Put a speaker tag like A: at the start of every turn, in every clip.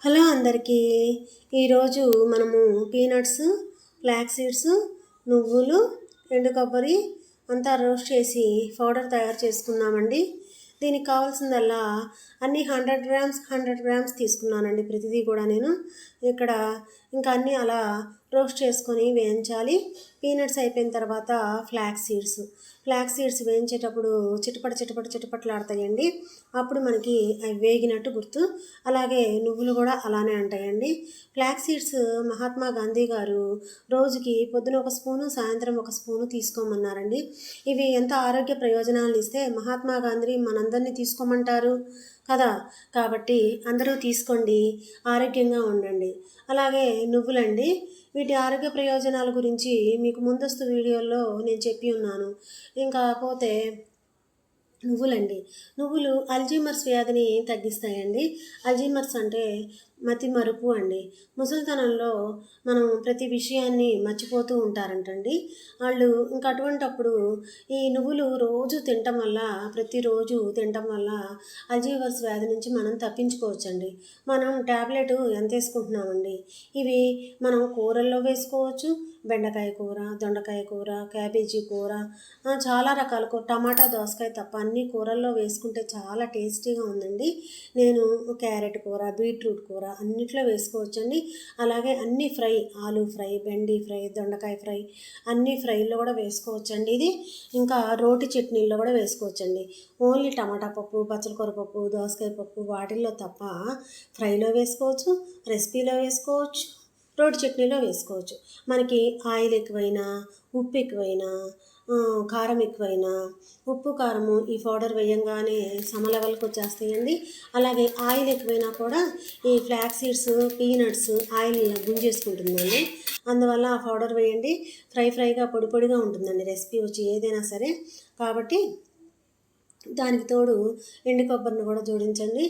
A: Hello అందరికీ. ఈరోజు మనము పీనట్స్, ఫ్లాక్స్ సీడ్స్, నువ్వులు, ఎండు కొబ్బరి అంతా రోస్ట్ చేసి పౌడర్ తయారు చేసుకుందామండి. దీనికి కావాల్సిందల్లా అన్నీ 100 గ్రామ్స్ తీసుకున్నానండి. ప్రతిదీ కూడా నేను ఇక్కడ ఇంకా అన్నీ అలా రోస్ట్ చేసుకొని వేయించాలి. పీనట్స్ అయిపోయిన తర్వాత ఫ్లాక్స్ సీడ్స్ వేయించేటప్పుడు చిటపట్లాడతాయండి. అప్పుడు మనకి అవి వేగినట్టు గుర్తు. అలాగే నువ్వులు కూడా అలానే ఉంటాయండి. ఫ్లాక్స్ సీడ్స్ మహాత్మా గాంధీ గారు రోజుకి పొద్దున ఒక స్పూను, సాయంత్రం ఒక స్పూను తీసుకోమన్నారండి. ఇవి ఎంత ఆరోగ్య ప్రయోజనాలను ఇస్తే మహాత్మా గాంధీ మనందరినీ తీసుకోమంటారు కదా. కాబట్టి అందరూ తీసుకోండి, ఆరోగ్యంగా ఉండండి. అలాగే నువ్వులండి, వీటి ఆరోగ్య ప్రయోజనాల గురించి మీకు ముందస్తు వీడియోల్లో నేను చెప్పి ఉన్నాను. ఇంకా పోతే నువ్వులు అల్జీమర్స్ వ్యాధిని తగ్గిస్తాయండి. అల్జీమర్స్ అంటే మతి మరుపు అండి. ముసలితనంలో మనం ప్రతి విషయాన్ని మర్చిపోతూ ఉంటారంటండి వాళ్ళు. ఇంకా అటువంటప్పుడు ఈ నువ్వులు ప్రతిరోజు తినటం వల్ల అల్జీమర్స్ వ్యాధి నుంచి మనం తప్పించుకోవచ్చండి. మనం ట్యాబ్లెట్ ఎంత వేసుకుంటున్నామండి. ఇవి మనం కూరల్లో వేసుకోవచ్చు. బెండకాయ కూర, దొండకాయ కూర, క్యాబేజీ కూర, చాలా రకాల కూర, టమాటా, దోసకాయ తప్ప అన్ని కూరల్లో వేసుకుంటే చాలా టేస్టీగా ఉందండి. నేను క్యారెట్ కూర, బీట్రూట్ కూర అన్నిట్లో వేసుకోవచ్చండి. అలాగే అన్ని ఫ్రై, ఆలూ ఫ్రై, బెండి ఫ్రై, దొండకాయ ఫ్రై, అన్ని ఫ్రైల్లో కూడా వేసుకోవచ్చండి. ఇది ఇంకా రోటి చట్నీల్లో కూడా వేసుకోవచ్చండి. ఓన్లీ టమాటా పప్పు, పచ్చలకూర పప్పు, దోసకాయ పప్పు వాటిల్లో తప్ప ఫ్రైలో వేసుకోవచ్చు, రెసిపీలో వేసుకోవచ్చు, రోటి చట్నీలో వేసుకోవచ్చు. మనకి ఆయిల్ ఎక్కువైనా, ఉప్పు ఎక్కువైనా, కారం ఎక్కువైనా, ఉప్పు కారము ఈ పౌడర్ వేయంగానే లెవెల్కి వచ్చేస్తాయండి. అలాగే ఆయిల్ ఎక్కువైనా కూడా ఈ ఫ్లాక్స్ సీడ్స్, పీనట్స్ ఆయిల్ గుంజేసుకుంటుందండి. అందువల్ల ఆ పౌడర్ వేయండి. ఫ్రైగా పొడిగా ఉంటుందండి రెసిపీ వచ్చి ఏదైనా సరే. కాబట్టి దానికి తోడు ఎండు కొబ్బరిని కూడా జోడించండి.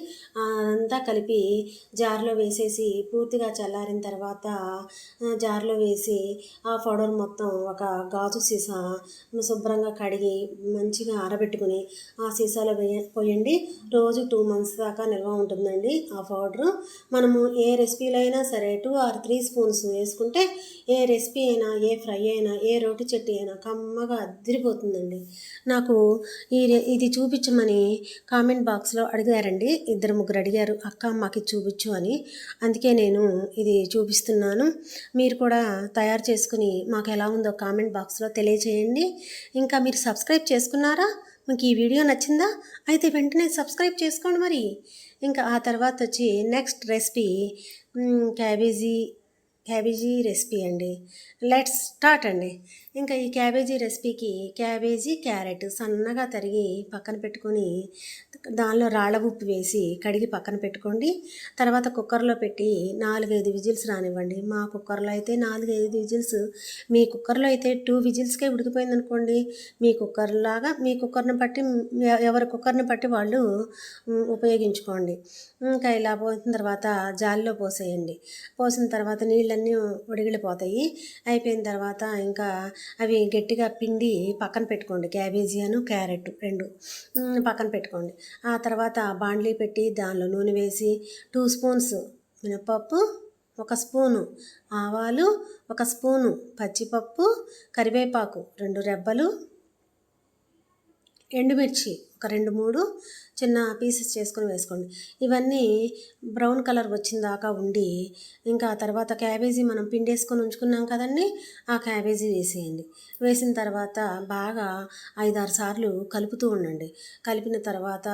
A: అంతా కలిపి జార్లో వేసేసి పూర్తిగా చల్లారిన తర్వాత జార్లో వేసి ఆ పౌడర్ మొత్తం ఒక గాజు సీసా శుభ్రంగా కడిగి మంచిగా ఆరబెట్టుకుని ఆ సీసాలో పోయండి. రోజు 2 months దాకా నిల్వ ఉంటుందండి ఆ పౌడరు. మనము ఏ రెసిపీలో అయినా సరే 2 or 3 స్పూన్స్ వేసుకుంటే ఏ రెసిపీ అయినా, ఏ ఫ్రై అయినా, ఏ రోటి చట్నీ అయినా కమ్మగా అదిరిపోతుందండి. నాకు ఇది చూపించమని కామెంట్ బాక్స్లో అడిగారండి. 2-3 అడిగారు, అక్క మాకు చూపించు అని. అందుకే నేను ఇది చూపిస్తున్నాను. మీరు కూడా తయారు చేసుకుని మాకు ఎలా ఉందో కామెంట్ బాక్స్లో తెలియచేయండి. ఇంకా మీరు సబ్స్క్రైబ్ చేసుకున్నారా? మీకు ఈ వీడియో నచ్చిందా? అయితే వెంటనే సబ్స్క్రైబ్ చేసుకోండి మరి. ఇంకా ఆ తర్వాత వచ్చి నెక్స్ట్ రెసిపీ క్యాబేజీ రెసిపీ అండి. లెట్స్ స్టార్ట్ అండి. ఇంకా ఈ క్యాబేజీ రెసిపీకి క్యారెట్ సన్నగా తరిగి పక్కన పెట్టుకొని దానిలో రాళ్ళ ఉప్పు వేసి కడిగి పక్కన పెట్టుకోండి. తర్వాత కుక్కర్లో పెట్టి 4-5 విజిల్స్ రానివ్వండి. మా కుక్కర్లో అయితే 4-5 విజిల్స్, మీ కుక్కర్లో అయితే 2 విజిల్స్కే ఉడికిపోయింది అనుకోండి. మీ కుక్కర్ని బట్టి, ఎవరి కుక్కర్ని బట్టి వాళ్ళు ఉపయోగించుకోండి. ఇంకా ఇలా పోసిన తర్వాత జాలిలో పోసేయండి. పోసిన తర్వాత నీళ్ళన్నీ ఉడిగిలిపోతాయి. అయిపోయిన తర్వాత ఇంకా అవి గట్టిగా పిండి పక్కన పెట్టుకోండి. క్యారెట్ 2 పక్కన పెట్టుకోండి. ఆ తర్వాత బాండ్లీ పెట్టి దానిలో నూనె వేసి 2 స్పూన్స్ మినపప్పు, 1 స్పూను ఆవాలు, 1 స్పూను పచ్చిపప్పు, కరివేపాకు 2 రెబ్బలు, ఎండుమిర్చి ఒక 2-3 చిన్న పీసెస్ చేసుకొని వేసుకోండి. ఇవన్నీ బ్రౌన్ కలర్ వచ్చిన దాకా ఉండి ఇంకా తర్వాత క్యాబేజీ మనం పిండేసుకొని ఉంచుకున్నాం కదండి, ఆ క్యాబేజీ వేసేయండి. వేసిన తర్వాత బాగా 5-6 సార్లు కలుపుతూ ఉండండి. కలిపిన తర్వాత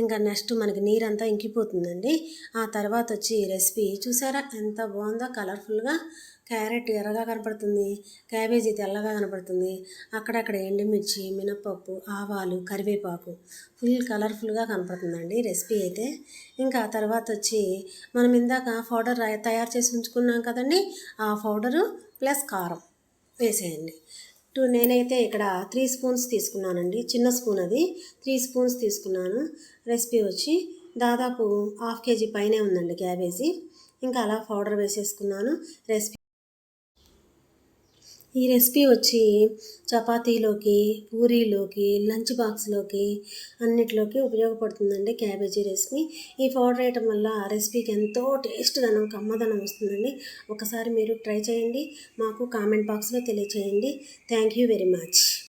A: ఇంకా నెక్స్ట్ మనకి నీరంతా ఇంకిపోతుందండి. ఆ తర్వాత వచ్చి రెసిపీ చూసారా ఎంత బాగుందో, కలర్ఫుల్గా. క్యారెట్ ఎర్రగా కనపడుతుంది, క్యాబేజీ తెల్లగా కనపడుతుంది, అక్కడక్కడ ఎండుమిర్చి, మినపప్పు, ఆవాలు, కరివేపాకు ఫుల్ కలర్ఫుల్గా కనపడుతుందండి రెసిపీ అయితే. ఇంకా తర్వాత వచ్చి మనం ఇందాక పౌడర్ తయారు చేసి ఉంచుకున్నాం కదండి, ఆ పౌడరు ప్లస్ కారం వేసేయండి. నేనైతే ఇక్కడ 3 స్పూన్స్ తీసుకున్నానండి. చిన్న స్పూన్ అది 3 స్పూన్స్ తీసుకున్నాను. రెసిపీ వచ్చి దాదాపు 1/2 kg పైనే ఉందండి క్యాబేజీ. ఇంకా అలా పౌడర్ వేసేసుకున్నాను. ఈ రెసిపీ వచ్చి చపాతీలోకి, పూరీలోకి, లంచ్ బాక్స్లోకి అన్నిట్లోకి ఉపయోగపడుతుందండి క్యాబేజీ రెసిపీ. ఈ పౌడర్ వేయటం వల్ల ఆ రెసిపీకి ఎంతో టేస్ట్‌దనం, కమ్మదనం వస్తుందండి. ఒకసారి మీరు ట్రై చేయండి. మాకు కామెంట్ బాక్స్‌లో తెలియచేయండి. Thank you very much.